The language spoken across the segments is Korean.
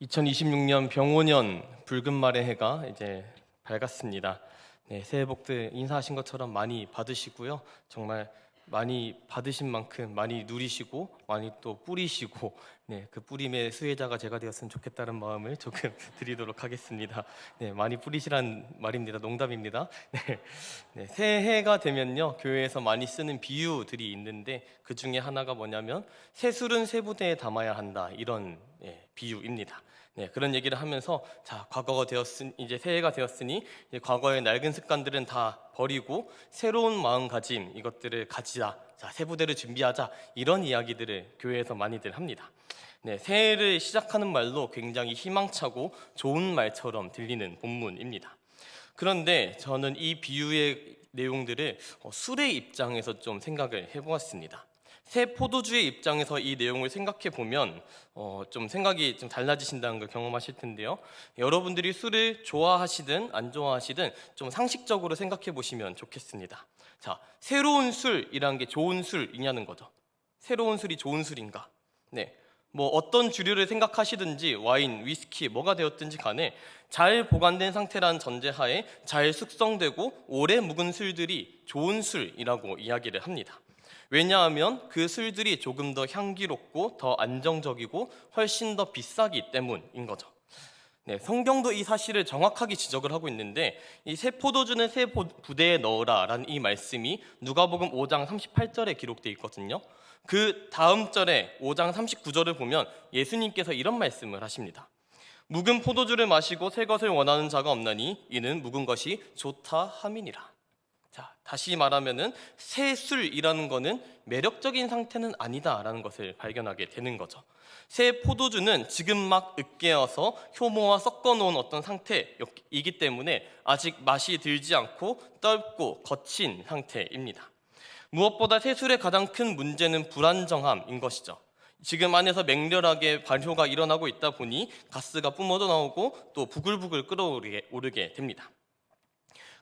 2026년 병오년 붉은 말의 해가 이제 밝았습니다. 네, 새해 복들 인사하신 것처럼 많이 받으시고요. 정말 많이 받으신 만큼 많이 누리시고 많이 또 뿌리시고 그 뿌림의 수혜자가 제가 되었으면 좋겠다는 마음을 조금 드리도록 하겠습니다. 네, 많이 뿌리시란 말입니다. 농담입니다. 새해가 되면요 교회에서 많이 쓰는 비유들이 있는데 그 중에 하나가 뭐냐면 새술은 새부대에 담아야 한다 이런 비유입니다. 그런 얘기를 하면서 자 과거가 되었으니 이제 새해가 되었으니 이제 과거의 낡은 습관들은 다 버리고 새로운 마음가짐 이것들을 가지자. 자 새부대를 준비하자 이런 이야기들을 교회에서 많이들 합니다. 새해를 시작하는 말로 굉장히 희망차고 좋은 말처럼 들리는 본문입니다. 그런데 저는 이 비유의 내용들을 술의 입장에서 좀 생각을 해보았습니다. 새 포도주의 입장에서 이 내용을 생각해 보면 좀 생각이 좀 달라지신다는 걸 경험하실 텐데요. 여러분들이 술을 좋아하시든 안 좋아하시든 좀 상식적으로 생각해 보시면 좋겠습니다. 자, 새로운 술이라는 게 좋은 술이냐는 거죠. 새로운 술이 좋은 술인가? 뭐 어떤 주류를 생각하시든지 와인, 위스키 뭐가 되었든지 간에 잘 보관된 상태라는 전제하에 잘 숙성되고 오래 묵은 술들이 좋은 술이라고 이야기를 합니다. 왜냐하면 그 술들이 조금 더 향기롭고 더 안정적이고 훨씬 더 비싸기 때문인 거죠. 성경도 이 사실을 정확하게 지적을 하고 있는데 이 새 포도주는 새 부대에 넣으라 라는 이 말씀이 누가복음 5장 38절에 기록되어 있거든요. 그 다음 절에 5장 39절을 보면 예수님께서 이런 말씀을 하십니다. 묵은 포도주를 마시고 새 것을 원하는 자가 없나니 이는 묵은 것이 좋다 함이니라. 자, 다시 말하면은 새 술이라는 거는 매력적인 상태는 아니다라는 것을 발견하게 되는 거죠. 새 포도주는 지금 막 으깨어서 효모와 섞어 놓은 어떤 상태이기 때문에 아직 맛이 들지 않고 떫고 거친 상태입니다. 무엇보다 새 술의 가장 큰 문제는 불안정함인 것이죠. 지금 안에서 맹렬하게 발효가 일어나고 있다 보니 가스가 뿜어져 나오고 또 부글부글 끓어오르게 됩니다.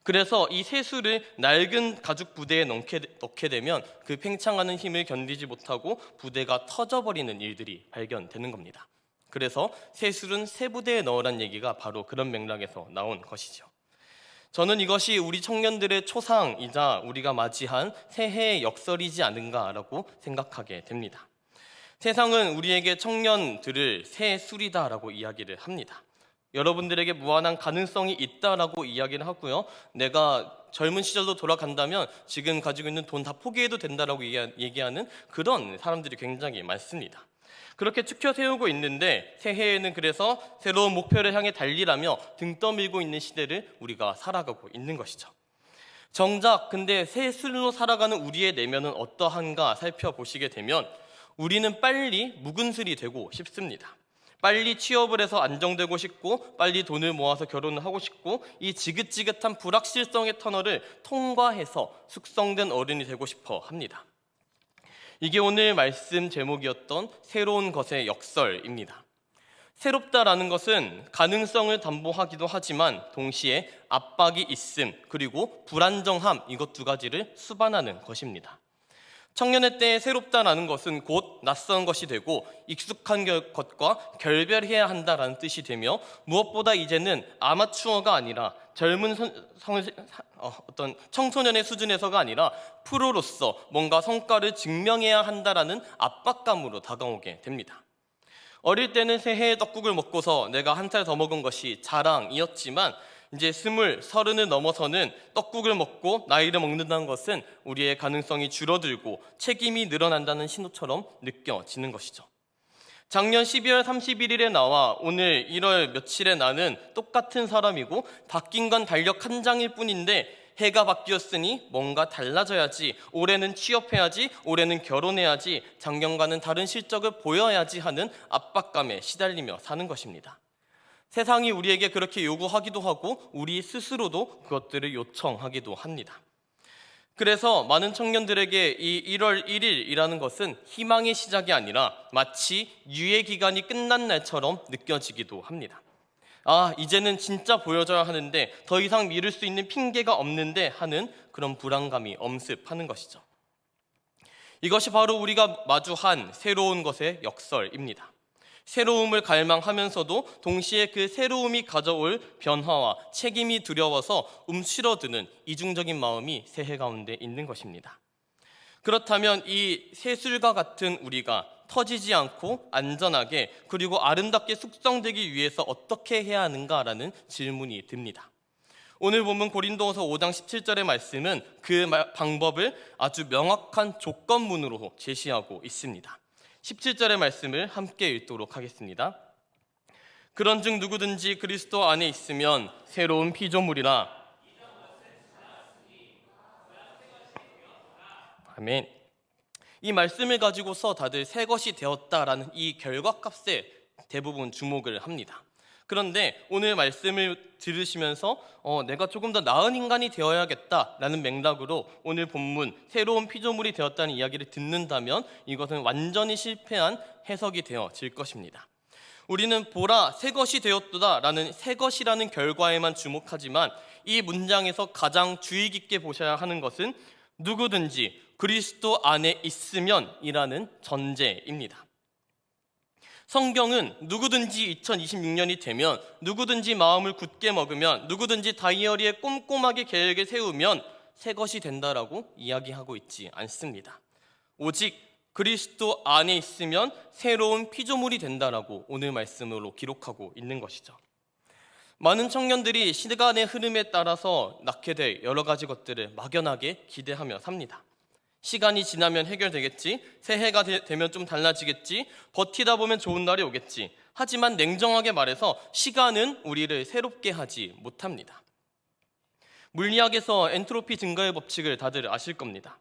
그래서 이 새술을 낡은 가죽 부대에 넣게 되면 그 팽창하는 힘을 견디지 못하고 부대가 터져버리는 일들이 발견되는 겁니다. 그래서 새술은 새 부대에 넣으란 얘기가 바로 그런 맥락에서 나온 것이죠. 저는 이것이 우리 청년들의 초상이자 우리가 맞이한 새해의 역설이지 않은가라고 생각하게 됩니다. 세상은 우리에게 청년들을 새 술이다라고 이야기를 합니다. 여러분들에게 무한한 가능성이 있다라고 이야기를 하고요. 내가 젊은 시절로 돌아간다면 지금 가지고 있는 돈 다 포기해도 된다라고 얘기하는 그런 사람들이 굉장히 많습니다. 그렇게 축혀 세우고 있는데 새해에는 그래서 새로운 목표를 향해 달리라며 등 떠밀고 있는 시대를 우리가 살아가고 있는 것이죠. 정작 근데 새 술로 살아가는 우리의 내면은 어떠한가 살펴보시게 되면 우리는 빨리 묵은 술이 되고 싶습니다. 빨리 취업을 해서 안정되고 싶고 빨리 돈을 모아서 결혼을 하고 싶고 이 지긋지긋한 불확실성의 터널을 통과해서 숙성된 어른이 되고 싶어 합니다. 이게 오늘 말씀 제목이었던 새로운 것의 역설입니다. 새롭다라는 것은 가능성을 담보하기도 하지만 동시에 압박이 있음 그리고 불안정함 이것 두 가지를 수반하는 것입니다. 청년의 때에 새롭다라는 것은 곧 낯선 것이 되고 익숙한 것과 결별해야 한다라는 뜻이 되며 무엇보다 이제는 아마추어가 아니라 젊은 어떤 청소년의 수준에서가 아니라 프로로서 뭔가 성과를 증명해야 한다라는 압박감으로 다가오게 됩니다. 어릴 때는 새해의 떡국을 먹고서 내가 한 살 더 먹은 것이 자랑이었지만 이제 20, 30을 넘어서는 떡국을 먹고 나이를 먹는다는 것은 우리의 가능성이 줄어들고 책임이 늘어난다는 신호처럼 느껴지는 것이죠. 작년 12월 31일에 나와 오늘 1월 며칠에 나는 똑같은 사람이고 바뀐 건 달력 한 장일 뿐인데 해가 바뀌었으니 뭔가 달라져야지, 올해는 취업해야지, 올해는 결혼해야지, 작년과는 다른 실적을 보여야지 하는 압박감에 시달리며 사는 것입니다. 세상이 우리에게 그렇게 요구하기도 하고 우리 스스로도 그것들을 요청하기도 합니다. 그래서 많은 청년들에게 이 1월 1일이라는 것은 희망의 시작이 아니라 마치 유예 기간이 끝난 날처럼 느껴지기도 합니다. 아, 이제는 진짜 보여줘야 하는데 더 이상 미룰 수 있는 핑계가 없는데 하는 그런 불안감이 엄습하는 것이죠. 이것이 바로 우리가 마주한 새로운 것의 역설입니다. 새로움을 갈망하면서도 동시에 그 새로움이 가져올 변화와 책임이 두려워서 움츠러드는 이중적인 마음이 새해 가운데 있는 것입니다. 그렇다면 이 새술과 같은 우리가 터지지 않고 안전하게 그리고 아름답게 숙성되기 위해서 어떻게 해야 하는가라는 질문이 듭니다. 오늘 본문 고린도후서 5장 17절의 말씀은 그 방법을 아주 명확한 조건문으로 제시하고 있습니다. 17절의 말씀을 함께 읽도록 하겠습니다. 그런즉 누구든지 그리스도 안에 있으면 새로운 피조물이라. 아멘. 이 말씀을 가지고서 다들 새 것이 되었다라는 이 결과값에 대부분 주목을 합니다. 그런데 오늘 말씀을 들으시면서 내가 조금 더 나은 인간이 되어야겠다라는 맥락으로 오늘 본문 새로운 피조물이 되었다는 이야기를 듣는다면 이것은 완전히 실패한 해석이 되어질 것입니다. 우리는 보라 새 것이 되었도다라는 새 것이라는 결과에만 주목하지만 이 문장에서 가장 주의 깊게 보셔야 하는 것은 누구든지 그리스도 안에 있으면이라는 전제입니다. 성경은 누구든지 2026년이 되면, 누구든지 마음을 굳게 먹으면, 누구든지 다이어리에 꼼꼼하게 계획을 세우면 새 것이 된다라고 이야기하고 있지 않습니다. 오직 그리스도 안에 있으면 새로운 피조물이 된다라고 오늘 말씀으로 기록하고 있는 것이죠. 많은 청년들이 시간의 흐름에 따라서 낳게 될 여러 가지 것들을 막연하게 기대하며 삽니다. 시간이 지나면 해결되겠지, 새해가 되면 좀 달라지겠지, 버티다 보면 좋은 날이 오겠지. 하지만 냉정하게 말해서 시간은 우리를 새롭게 하지 못합니다. 물리학에서 엔트로피 증가의 법칙을 다들 아실 겁니다.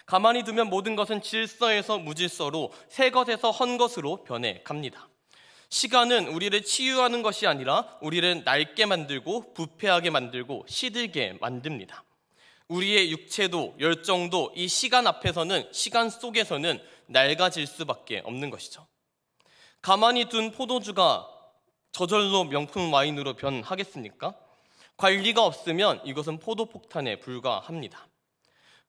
가만히 두면 모든 것은 질서에서 무질서로, 새 것에서 헌 것으로 변해갑니다. 시간은 우리를 치유하는 것이 아니라 우리를 낡게 만들고 부패하게 만들고 시들게 만듭니다. 우리의 육체도 열정도 이 시간 앞에서는, 시간 속에서는 낡아질 수밖에 없는 것이죠. 가만히 둔 포도주가 저절로 명품 와인으로 변하겠습니까? 관리가 없으면 이것은 포도폭탄에 불과합니다.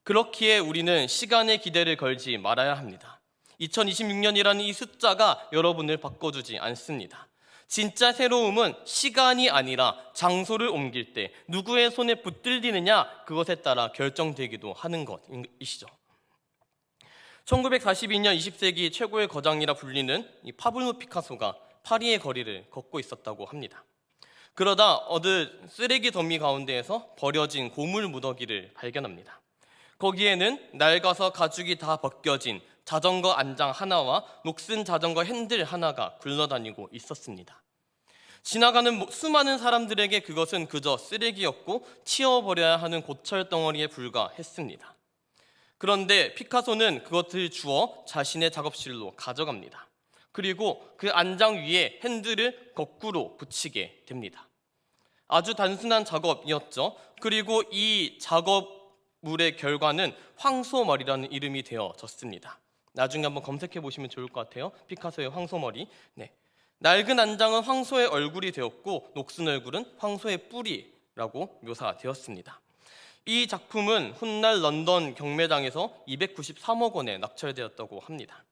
그렇기에 우리는 시간의 기대를 걸지 말아야 합니다. 2026년이라는 이 숫자가 여러분을 바꿔주지 않습니다. 진짜 새로움은 시간이 아니라 장소를 옮길 때 누구의 손에 붙들리느냐, 그것에 따라 결정되기도 하는 것이시죠. 1942년 20세기 최고의 거장이라 불리는 이 파블로 피카소가 파리의 거리를 걷고 있었다고 합니다. 그러다 어느 쓰레기 더미 가운데에서 버려진 고물 무더기를 발견합니다. 거기에는 낡아서 가죽이 다 벗겨진 자전거 안장 하나와 녹슨 자전거 핸들 하나가 굴러다니고 있었습니다. 지나가는 수많은 사람들에게 그것은 그저 쓰레기였고 치워버려야 하는 고철 덩어리에 불과했습니다. 그런데 피카소는 그것을 주워 자신의 작업실로 가져갑니다. 그리고 그 안장 위에 핸들을 거꾸로 붙이게 됩니다. 아주 단순한 작업이었죠. 그리고 이 작업물의 결과는 황소머리라는 이름이 되어졌습니다. 나중에 한번 검색해 보시면 좋을 것 같아요. 피카소의 황소머리. 낡은 안장은 황소의 얼굴이 되었고 녹슨 얼굴은 황소의 뿌리라고 묘사되었습니다. 이 작품은 훗날 런던 경매장에서 293억 원에 낙찰되었다고 합니다.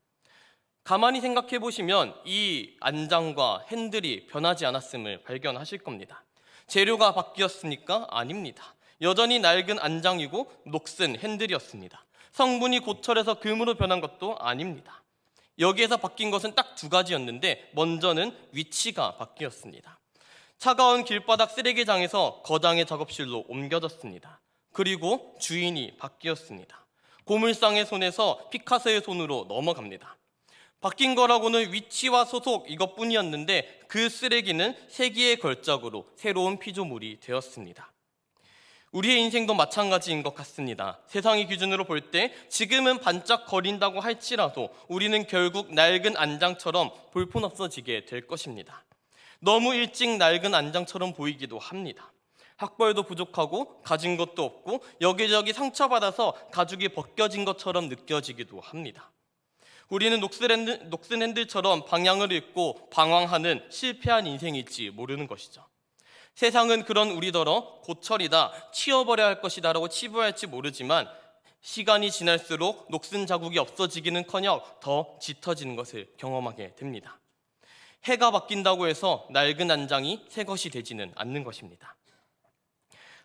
가만히 생각해 보시면 이 안장과 핸들이 변하지 않았음을 발견하실 겁니다. 재료가 바뀌었습니까? 아닙니다. 여전히 낡은 안장이고 녹슨 핸들이었습니다. 성분이 고철에서 금으로 변한 것도 아닙니다. 여기에서 바뀐 것은 딱 두 가지였는데, 먼저는 위치가 바뀌었습니다. 차가운 길바닥 쓰레기장에서 거장의 작업실로 옮겨졌습니다. 그리고 주인이 바뀌었습니다. 고물상의 손에서 피카소의 손으로 넘어갑니다. 바뀐 거라고는 위치와 소속 이것뿐이었는데 그 쓰레기는 세기의 걸작으로 새로운 피조물이 되었습니다. 우리의 인생도 마찬가지인 것 같습니다. 세상의 기준으로 볼 때 지금은 반짝거린다고 할지라도 우리는 결국 낡은 안장처럼 볼품없어지게 될 것입니다. 너무 일찍 낡은 안장처럼 보이기도 합니다. 학벌도 부족하고 가진 것도 없고 여기저기 상처받아서 가죽이 벗겨진 것처럼 느껴지기도 합니다. 우리는 녹슨 핸들처럼 방향을 잃고 방황하는 실패한 인생일지 모르는 것이죠. 세상은 그런 우리더러 고철이다, 치워버려야 할 것이다 라고 치부할지 모르지만 시간이 지날수록 녹슨 자국이 없어지기는커녕 더 짙어지는 것을 경험하게 됩니다. 해가 바뀐다고 해서 낡은 안장이 새 것이 되지는 않는 것입니다.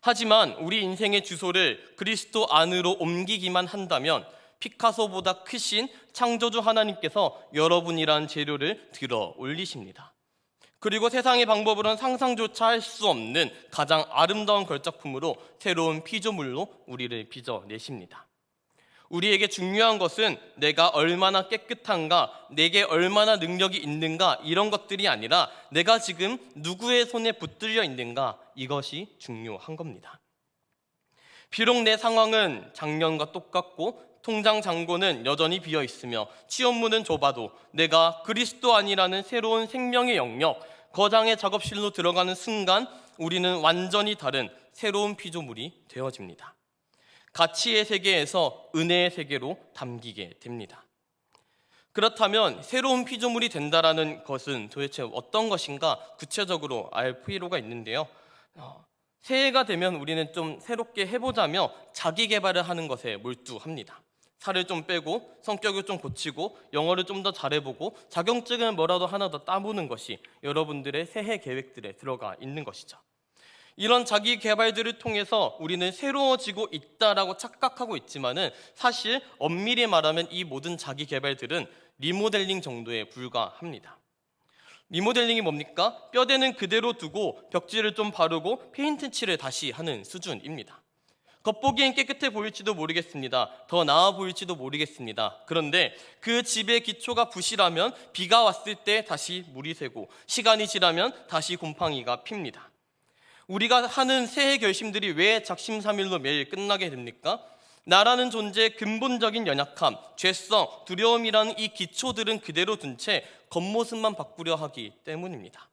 하지만 우리 인생의 주소를 그리스도 안으로 옮기기만 한다면 피카소보다 크신 창조주 하나님께서 여러분이란 재료를 들어 올리십니다. 그리고 세상의 방법으로는 상상조차 할 수 없는 가장 아름다운 걸작품으로 새로운 피조물로 우리를 빚어내십니다. 우리에게 중요한 것은 내가 얼마나 깨끗한가, 내게 얼마나 능력이 있는가, 이런 것들이 아니라 내가 지금 누구의 손에 붙들려 있는가, 이것이 중요한 겁니다. 비록 내 상황은 작년과 똑같고 통장 잔고는 여전히 비어 있으며 취업문은 좁아도 내가 그리스도 안이라는 새로운 생명의 영역, 거장의 작업실로 들어가는 순간 우리는 완전히 다른 새로운 피조물이 되어집니다. 가치의 세계에서 은혜의 세계로 담기게 됩니다. 그렇다면 새로운 피조물이 된다라는 것은 도대체 어떤 것인가 구체적으로 알 필요가 있는데요. 새해가 되면 우리는 좀 새롭게 해보자며 자기 개발을 하는 것에 몰두합니다. 살을 좀 빼고 성격을 좀 고치고 영어를 좀 더 잘해보고 자격증을 뭐라도 하나 더 따보는 것이 여러분들의 새해 계획들에 들어가 있는 것이죠. 이런 자기 개발들을 통해서 우리는 새로워지고 있다라고 착각하고 있지만은 사실 엄밀히 말하면 이 모든 자기 개발들은 리모델링 정도에 불과합니다. 리모델링이 뭡니까? 뼈대는 그대로 두고 벽지를 좀 바르고 페인트 칠을 다시 하는 수준입니다. 겉보기엔 깨끗해 보일지도 모르겠습니다. 더 나아 보일지도 모르겠습니다. 그런데 그 집의 기초가 부실하면 비가 왔을 때 다시 물이 새고 시간이 지나면 다시 곰팡이가 핍니다. 우리가 하는 새해 결심들이 왜 작심삼일로 매일 끝나게 됩니까? 나라는 존재의 근본적인 연약함, 죄성, 두려움이라는 이 기초들은 그대로 둔 채 겉모습만 바꾸려 하기 때문입니다.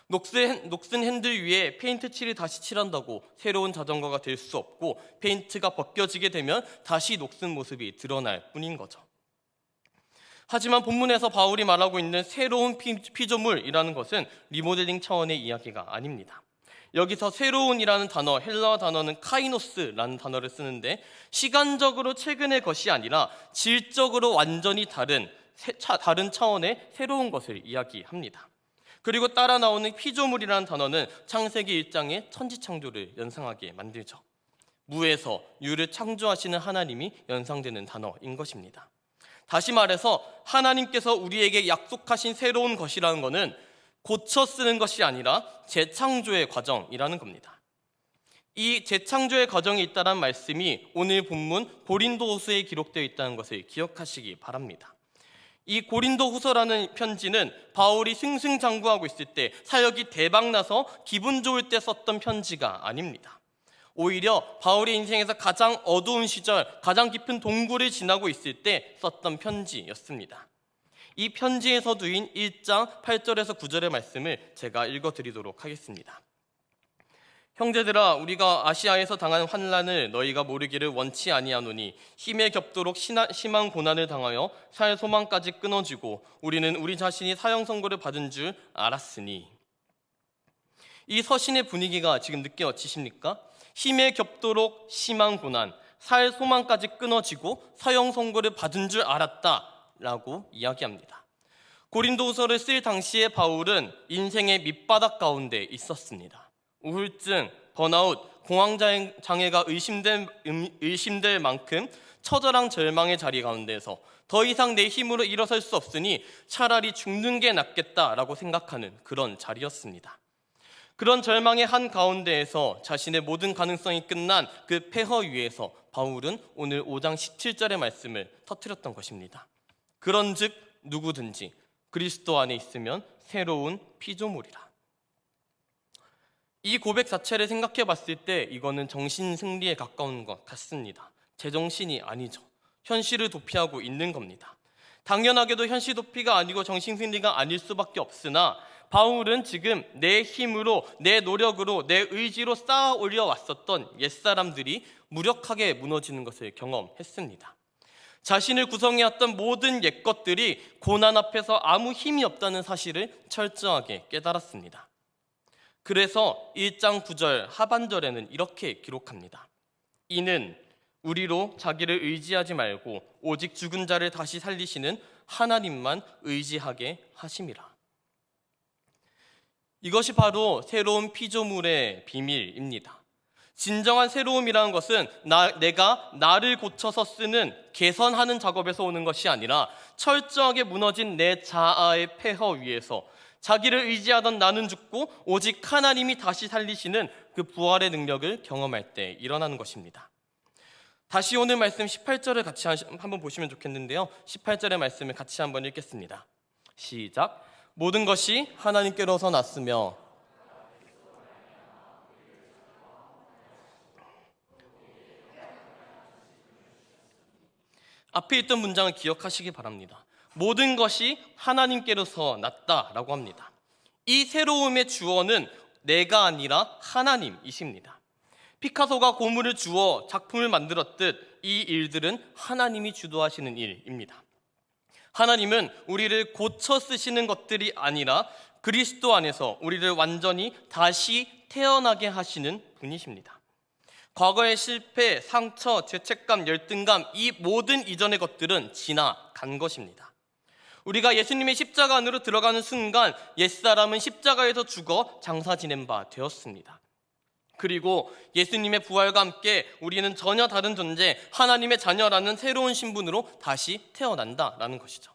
녹슨 핸들 위에 페인트 칠을 다시 칠한다고 새로운 자전거가 될 수 없고 페인트가 벗겨지게 되면 다시 녹슨 모습이 드러날 뿐인 거죠. 하지만 본문에서 바울이 말하고 있는 새로운 피조물이라는 것은 리모델링 차원의 이야기가 아닙니다. 여기서 새로운이라는 단어, 헬라어 단어는 카이노스라는 단어를 쓰는데 시간적으로 최근의 것이 아니라 질적으로 완전히 다른 차원의 새로운 것을 이야기합니다. 그리고 따라 나오는 피조물이라는 단어는 창세기 1장의 천지창조를 연상하게 만들죠. 무에서 유를 창조하시는 하나님이 연상되는 단어인 것입니다. 다시 말해서 하나님께서 우리에게 약속하신 새로운 것이라는 것은 고쳐 쓰는 것이 아니라 재창조의 과정이라는 겁니다. 이 재창조의 과정이 있다는 말씀이 오늘 본문 고린도후서에 기록되어 있다는 것을 기억하시기 바랍니다. 이 고린도후서라는 편지는 바울이 승승장구하고 있을 때 사역이 대박나서 기분 좋을 때 썼던 편지가 아닙니다. 오히려 바울의 인생에서 가장 어두운 시절, 가장 깊은 동굴을 지나고 있을 때 썼던 편지였습니다. 이 편지에 서두인 1장 8절에서 9절의 말씀을 제가 읽어드리도록 하겠습니다. 형제들아, 우리가 아시아에서 당한 환난을 너희가 모르기를 원치 아니하노니 힘에 겹도록 심한 고난을 당하여 살 소망까지 끊어지고 우리는 우리 자신이 사형 선고를 받은 줄 알았으니. 이 서신의 분위기가 지금 느껴지십니까? 힘에 겹도록 심한 고난, 살 소망까지 끊어지고 사형 선고를 받은 줄 알았다라고 이야기합니다. 고린도후서를 쓸 당시에 바울은 인생의 밑바닥 가운데 있었습니다. 우울증, 번아웃, 공황장애가 의심될 만큼 처절한 절망의 자리 가운데서 더 이상 내 힘으로 일어설 수 없으니 차라리 죽는 게 낫겠다라고 생각하는 그런 자리였습니다. 그런 절망의 한 가운데에서 자신의 모든 가능성이 끝난 그 폐허 위에서 바울은 오늘 5장 17절의 말씀을 터뜨렸던 것입니다. 그런즉 누구든지 그리스도 안에 있으면 새로운 피조물이라. 이 고백 자체를 생각해 봤을 때 이거는 정신 승리에 가까운 것 같습니다. 제정신이 아니죠. 현실을 도피하고 있는 겁니다. 당연하게도 현실 도피가 아니고 정신 승리가 아닐 수밖에 없으나 바울은 지금 내 힘으로, 내 노력으로, 내 의지로 쌓아 올려 왔었던 옛사람들이 무력하게 무너지는 것을 경험했습니다. 자신을 구성해왔던 모든 옛것들이 고난 앞에서 아무 힘이 없다는 사실을 철저하게 깨달았습니다. 그래서 1장 9절 하반절에는 이렇게 기록합니다. 이는 우리로 자기를 의지하지 말고 오직 죽은 자를 다시 살리시는 하나님만 의지하게 하심이라. 이것이 바로 새로운 피조물의 비밀입니다. 진정한 새로움이라는 것은 내가 나를 고쳐서 쓰는 개선하는 작업에서 오는 것이 아니라 철저하게 무너진 내 자아의 폐허 위에서 자기를 의지하던 나는 죽고 오직 하나님이 다시 살리시는 그 부활의 능력을 경험할 때 일어나는 것입니다. 다시 오늘 말씀 18절을 같이 한번 보시면 좋겠는데요. 18절의 말씀을 같이 한번 읽겠습니다. 시작. 모든 것이 하나님께로서 났으며 앞에 있던 문장을 기억하시기 바랍니다. 모든 것이 하나님께로서 났다라고 합니다. 이 새로움의 주어는 내가 아니라 하나님이십니다. 피카소가 고무를 주어 작품을 만들었듯 이 일들은 하나님이 주도하시는 일입니다. 하나님은 우리를 고쳐 쓰시는 것들이 아니라 그리스도 안에서 우리를 완전히 다시 태어나게 하시는 분이십니다. 과거의 실패, 상처, 죄책감, 열등감, 이 모든 이전의 것들은 지나간 것입니다. 우리가 예수님의 십자가 안으로 들어가는 순간 옛사람은 십자가에서 죽어 장사 지낸 바 되었습니다. 그리고 예수님의 부활과 함께 우리는 전혀 다른 존재, 하나님의 자녀라는 새로운 신분으로 다시 태어난다라는 것이죠.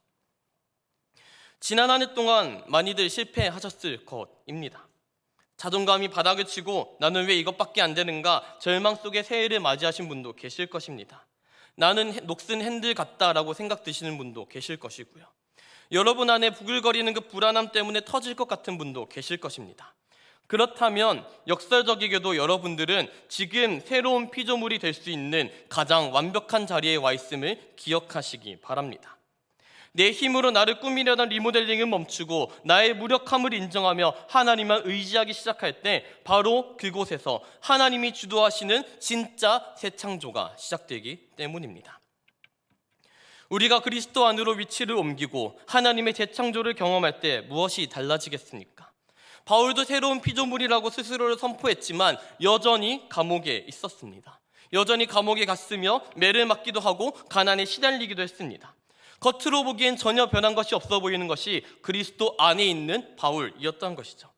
지난 한 해 동안 많이들 실패하셨을 것입니다. 자존감이 바닥을 치고 나는 왜 이것밖에 안 되는가 절망 속에 새해를 맞이하신 분도 계실 것입니다. 나는 녹슨 핸들 같다라고 생각 드시는 분도 계실 것이고요. 여러분 안에 부글거리는 그 불안함 때문에 터질 것 같은 분도 계실 것입니다. 그렇다면 역설적이게도 여러분들은 지금 새로운 피조물이 될 수 있는 가장 완벽한 자리에 와 있음을 기억하시기 바랍니다. 내 힘으로 나를 꾸미려던 리모델링은 멈추고 나의 무력함을 인정하며 하나님만 의지하기 시작할 때 바로 그곳에서 하나님이 주도하시는 진짜 새 창조가 시작되기 때문입니다. 우리가 그리스도 안으로 위치를 옮기고 하나님의 재창조를 경험할 때 무엇이 달라지겠습니까? 바울도 새로운 피조물이라고 스스로를 선포했지만 여전히 감옥에 있었습니다. 여전히 감옥에 갔으며 매를 맞기도 하고 가난에 시달리기도 했습니다. 겉으로 보기엔 전혀 변한 것이 없어 보이는 것이 그리스도 안에 있는 바울이었던 것이죠.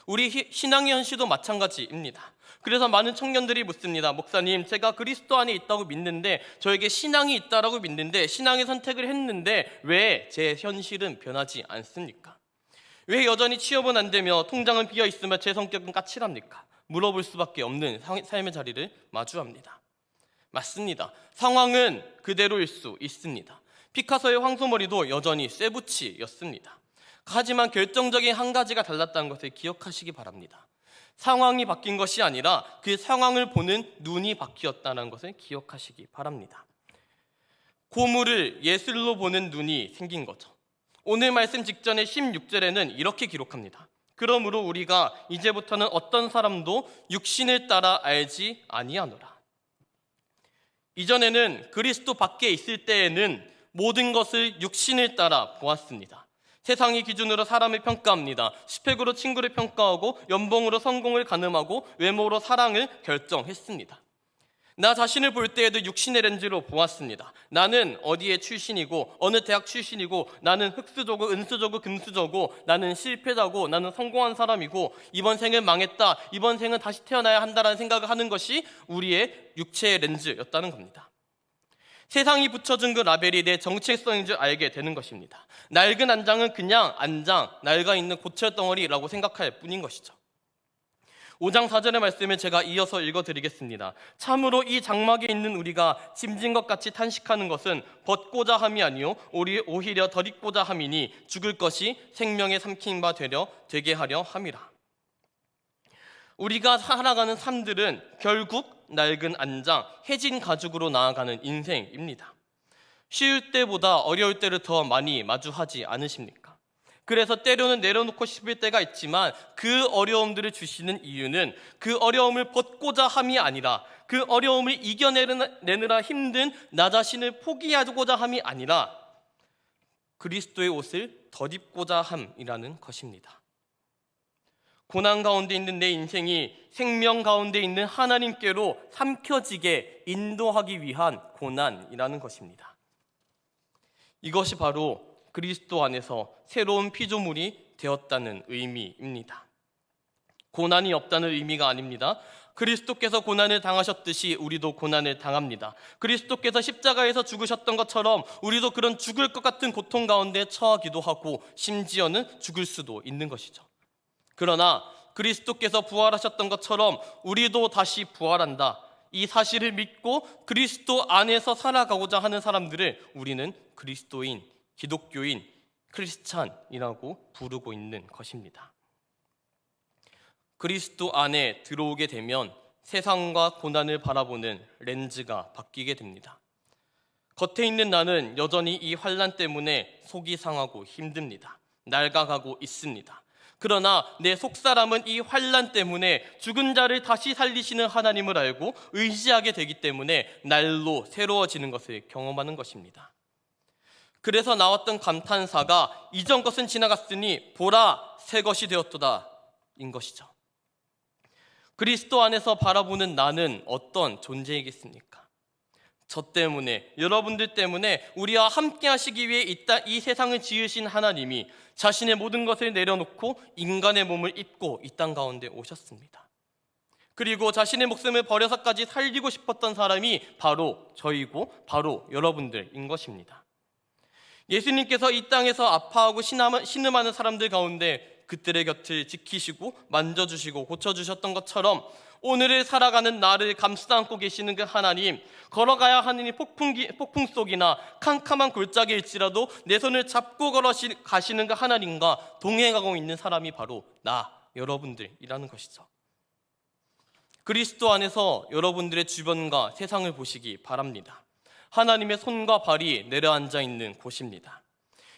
우리 신앙의 현실도 마찬가지입니다. 그래서 많은 청년들이 묻습니다. 목사님, 제가 그리스도 안에 있다고 믿는데, 저에게 신앙이 있다라고 믿는데, 신앙의 선택을 했는데 왜 제 현실은 변하지 않습니까? 왜 여전히 취업은 안 되며 통장은 비어 있으며 제 성격은 까칠합니까? 물어볼 수밖에 없는 삶의 자리를 마주합니다. 맞습니다. 상황은 그대로일 수 있습니다. 피카소의 황소머리도 여전히 쇠붙이였습니다. 하지만 결정적인 한 가지가 달랐다는 것을 기억하시기 바랍니다. 상황이 바뀐 것이 아니라 그 상황을 보는 눈이 바뀌었다는 것을 기억하시기 바랍니다. 고물을 예술로 보는 눈이 생긴 거죠. 오늘 말씀 직전의 16절에는 이렇게 기록합니다. 그러므로 우리가 이제부터는 어떤 사람도 육신을 따라 알지 아니하노라. 이전에는 그리스도 밖에 있을 때에는 모든 것을 육신을 따라 보았습니다. 세상의 기준으로 사람을 평가합니다. 스펙으로 친구를 평가하고 연봉으로 성공을 가늠하고 외모로 사랑을 결정했습니다. 나 자신을 볼 때에도 육신의 렌즈로 보았습니다. 나는 어디에 출신이고 어느 대학 출신이고 나는 흙수저고 은수저고 금수저고 나는 실패자고 나는 성공한 사람이고 이번 생은 망했다, 이번 생은 다시 태어나야 한다라는 생각을 하는 것이 우리의 육체의 렌즈였다는 겁니다. 세상이 붙여준 그 라벨이 내 정체성인 줄 알게 되는 것입니다. 낡은 안장은 그냥 안장, 낡아 있는 고철덩어리라고 생각할 뿐인 것이죠. 5장 4절의 말씀을 제가 이어서 읽어드리겠습니다. 참으로 이 장막에 있는 우리가 짐진 것 같이 탄식하는 것은 벗고자 함이 아니요 오히려 덧입고자 함이니 죽을 것이 생명의 삼킨 바 되게 하려 함이라. 우리가 살아가는 삶들은 결국 낡은 안장, 해진 가죽으로 나아가는 인생입니다. 쉬울 때보다 어려울 때를 더 많이 마주하지 않으십니까? 그래서 때로는 내려놓고 싶을 때가 있지만 그 어려움들을 주시는 이유는 그 어려움을 벗고자 함이 아니라 그 어려움을 이겨내느라 힘든 나 자신을 포기하고자 함이 아니라 그리스도의 옷을 덧입고자 함이라는 것입니다. 고난 가운데 있는 내 인생이 생명 가운데 있는 하나님께로 삼켜지게 인도하기 위한 고난이라는 것입니다. 이것이 바로 그리스도 안에서 새로운 피조물이 되었다는 의미입니다. 고난이 없다는 의미가 아닙니다. 그리스도께서 고난을 당하셨듯이 우리도 고난을 당합니다. 그리스도께서 십자가에서 죽으셨던 것처럼 우리도 그런 죽을 것 같은 고통 가운데 처하기도 하고 심지어는 죽을 수도 있는 것이죠. 그러나 그리스도께서 부활하셨던 것처럼 우리도 다시 부활한다. 이 사실을 믿고 그리스도 안에서 살아가고자 하는 사람들을 우리는 그리스도인, 기독교인, 크리스찬이라고 부르고 있는 것입니다. 그리스도 안에 들어오게 되면 세상과 고난을 바라보는 렌즈가 바뀌게 됩니다. 겉에 있는 나는 여전히 이 환난 때문에 속이 상하고 힘듭니다. 낡아가고 있습니다. 그러나 내 속사람은 이 환난 때문에 죽은 자를 다시 살리시는 하나님을 알고 의지하게 되기 때문에 날로 새로워지는 것을 경험하는 것입니다. 그래서 나왔던 감탄사가 이전 것은 지나갔으니 보라 새 것이 되었도다 인 것이죠. 그리스도 안에서 바라보는 나는 어떤 존재이겠습니까? 저 때문에, 여러분들 때문에 우리와 함께 하시기 위해 이 세상을 지으신 하나님이 자신의 모든 것을 내려놓고 인간의 몸을 입고 이 땅 가운데 오셨습니다. 그리고 자신의 목숨을 버려서까지 살리고 싶었던 사람이 바로 저희고 바로 여러분들인 것입니다. 예수님께서 이 땅에서 아파하고 신음하는 사람들 가운데 그들의 곁을 지키시고 만져주시고 고쳐주셨던 것처럼 오늘을 살아가는 나를 감싸 안고 계시는 그 하나님, 걸어가야 하는 이 폭풍 속이나 캄캄한 골짜기일지라도 내 손을 잡고 가시는 그 하나님과 동행하고 있는 사람이 바로 나, 여러분들이라는 것이죠. 그리스도 안에서 여러분들의 주변과 세상을 보시기 바랍니다. 하나님의 손과 발이 내려앉아 있는 곳입니다.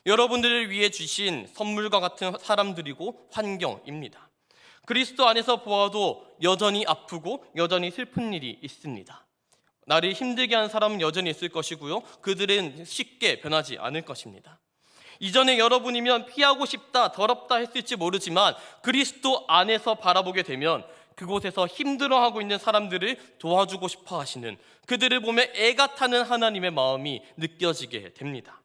여러분들을 위해 주신 선물과 같은 사람들이고 환경입니다. 그리스도 안에서 보아도 여전히 아프고 여전히 슬픈 일이 있습니다. 나를 힘들게 하는 사람은 여전히 있을 것이고요. 그들은 쉽게 변하지 않을 것입니다. 이전에 여러분이면 피하고 싶다, 더럽다 했을지 모르지만 그리스도 안에서 바라보게 되면 그곳에서 힘들어하고 있는 사람들을 도와주고 싶어 하시는, 그들을 보며 애가 타는 하나님의 마음이 느껴지게 됩니다.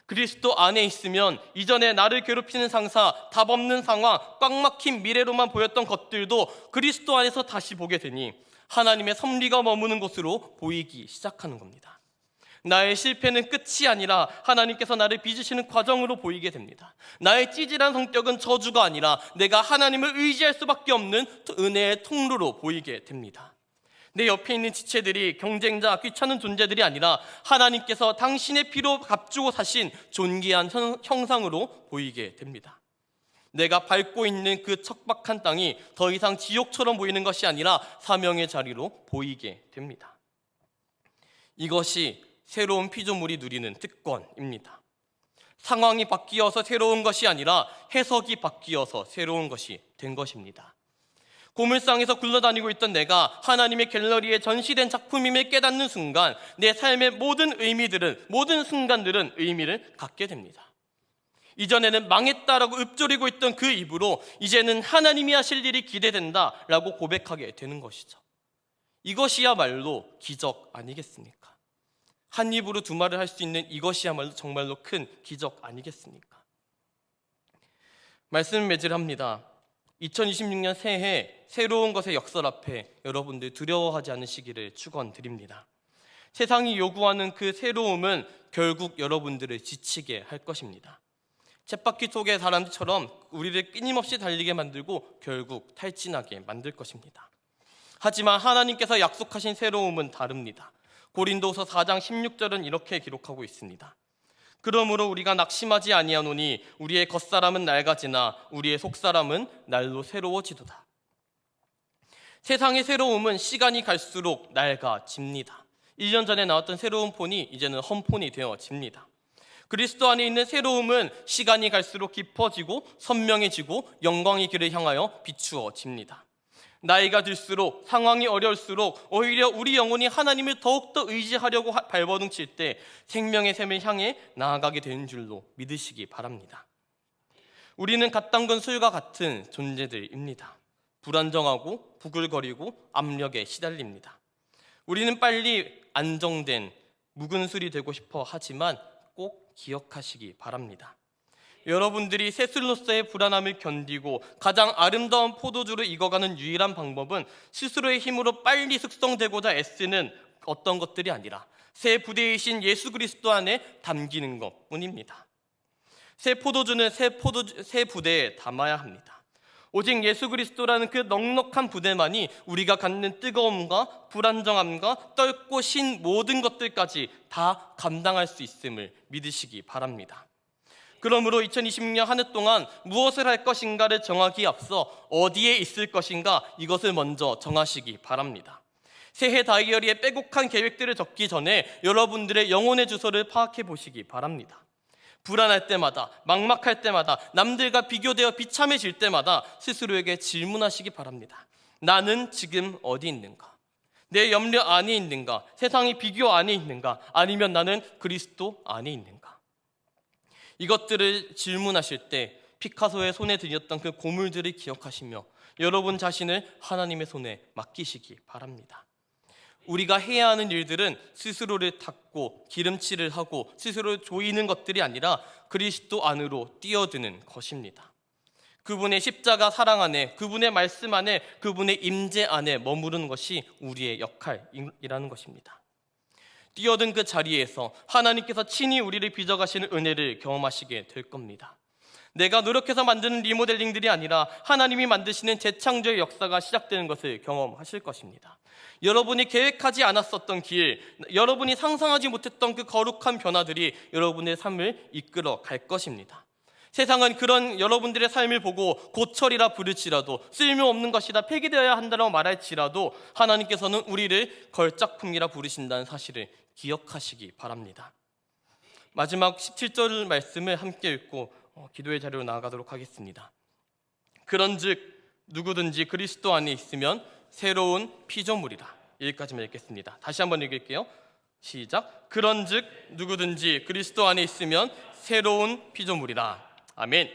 그리스도 안에 있으면 이전에 나를 괴롭히는 상사, 답 없는 상황, 꽉 막힌 미래로만 보였던 것들도 그리스도 안에서 다시 보게 되니 하나님의 섭리가 머무는 곳으로 보이기 시작하는 겁니다. 나의 실패는 끝이 아니라 하나님께서 나를 빚으시는 과정으로 보이게 됩니다. 나의 찌질한 성격은 저주가 아니라 내가 하나님을 의지할 수밖에 없는 은혜의 통로로 보이게 됩니다. 내 옆에 있는 지체들이 경쟁자, 귀찮은 존재들이 아니라 하나님께서 당신의 피로 값주고 사신 존귀한 형상으로 보이게 됩니다. 내가 밟고 있는 그 척박한 땅이 더 이상 지옥처럼 보이는 것이 아니라 사명의 자리로 보이게 됩니다. 이것이 새로운 피조물이 누리는 특권입니다. 상황이 바뀌어서 새로운 것이 아니라 해석이 바뀌어서 새로운 것이 된 것입니다. 고물상에서 굴러다니고 있던 내가 하나님의 갤러리에 전시된 작품임을 깨닫는 순간 내 삶의 모든 의미들은, 모든 순간들은 의미를 갖게 됩니다. 이전에는 망했다라고 읊조리고 있던 그 입으로 이제는 하나님이 하실 일이 기대된다라고 고백하게 되는 것이죠. 이것이야말로 기적 아니겠습니까? 한 입으로 두 말을 할 수 있는 이것이야말로 정말로 큰 기적 아니겠습니까? 말씀을 맺으랍니다. 2026년 새해 새로운 것의 역설 앞에 여러분들 두려워하지 않으시기를 축원드립니다. 세상이 요구하는 그 새로움은 결국 여러분들을 지치게 할 것입니다. 쳇바퀴 속의 사람들처럼 우리를 끊임없이 달리게 만들고 결국 탈진하게 만들 것입니다. 하지만 하나님께서 약속하신 새로움은 다릅니다. 고린도서 4장 16절은 이렇게 기록하고 있습니다. 그러므로 우리가 낙심하지 아니하노니 우리의 겉사람은 낡아지나 우리의 속사람은 날로 새로워지도다. 세상의 새로움은 시간이 갈수록 낡아집니다. 1년 전에 나왔던 새로운 폰이 이제는 험폰이 되어집니다. 그리스도 안에 있는 새로움은 시간이 갈수록 깊어지고 선명해지고 영광의 길을 향하여 비추어집니다. 나이가 들수록 상황이 어려울수록 오히려 우리 영혼이 하나님을 더욱더 의지하려고 발버둥칠 때 생명의 샘을 향해 나아가게 되는 줄로 믿으시기 바랍니다. 우리는 갓 담근 술과 같은 존재들입니다. 불안정하고 부글거리고 압력에 시달립니다. 우리는 빨리 안정된 묵은 술이 되고 싶어 하지만 꼭 기억하시기 바랍니다. 여러분들이 새술로서의 불안함을 견디고 가장 아름다운 포도주를 익어가는 유일한 방법은 스스로의 힘으로 빨리 숙성되고자 애쓰는 어떤 것들이 아니라 새 부대이신 예수 그리스도 안에 담기는 것뿐입니다. 새 포도주는 새 부대에 담아야 합니다. 오직 예수 그리스도라는 그 넉넉한 부대만이 우리가 갖는 뜨거움과 불안정함과 떨고 신 모든 것들까지 다 감당할 수 있음을 믿으시기 바랍니다. 그러므로 2026년 한 해 동안 무엇을 할 것인가를 정하기에 앞서 어디에 있을 것인가 이것을 먼저 정하시기 바랍니다. 새해 다이어리에 빼곡한 계획들을 적기 전에 여러분들의 영혼의 주소를 파악해 보시기 바랍니다. 불안할 때마다, 막막할 때마다, 남들과 비교되어 비참해질 때마다 스스로에게 질문하시기 바랍니다. 나는 지금 어디 있는가? 내 염려 안에 있는가? 세상의 비교 안에 있는가? 아니면 나는 그리스도 안에 있는가? 이것들을 질문하실 때 피카소의 손에 들였던 그 고물들을 기억하시며 여러분 자신을 하나님의 손에 맡기시기 바랍니다. 우리가 해야 하는 일들은 스스로를 닦고 기름칠을 하고 스스로를 조이는 것들이 아니라 그리스도 안으로 뛰어드는 것입니다. 그분의 십자가 사랑 안에, 그분의 말씀 안에, 그분의 임재 안에 머무르는 것이 우리의 역할이라는 것입니다. 뛰어든 그 자리에서 하나님께서 친히 우리를 빚어가시는 은혜를 경험하시게 될 겁니다. 내가 노력해서 만드는 리모델링들이 아니라 하나님이 만드시는 재창조의 역사가 시작되는 것을 경험하실 것입니다. 여러분이 계획하지 않았었던 길, 여러분이 상상하지 못했던 그 거룩한 변화들이 여러분의 삶을 이끌어 갈 것입니다. 세상은 그런 여러분들의 삶을 보고 고철이라 부를지라도 쓸모없는 것이다, 폐기되어야 한다고 말할지라도 하나님께서는 우리를 걸작품이라 부르신다는 사실을 기억하시기 바랍니다. 마지막 17절 말씀을 함께 읽고 기도의 자리로 나아가도록 하겠습니다. 그런즉 누구든지 그리스도 안에 있으면 새로운 피조물이라. 여기까지만 읽겠습니다. 다시 한번 읽을게요. 시작. 그런즉 누구든지 그리스도 안에 있으면 새로운 피조물이라. 아멘.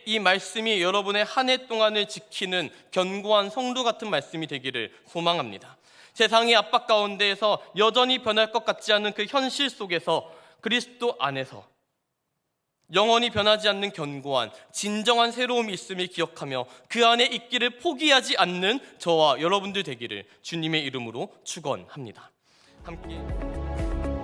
이 말씀이 여러분의 한 해 동안을 지키는 견고한 성도 같은 말씀이 되기를 소망합니다. 세상의 압박 가운데에서 여전히 변할 것 같지 않은 그 현실 속에서 그리스도 안에서 영원히 변하지 않는 견고한 진정한 새로움이 있음을 기억하며 그 안에 있기를 포기하지 않는 저와 여러분들 되기를 주님의 이름으로 축원합니다. 함께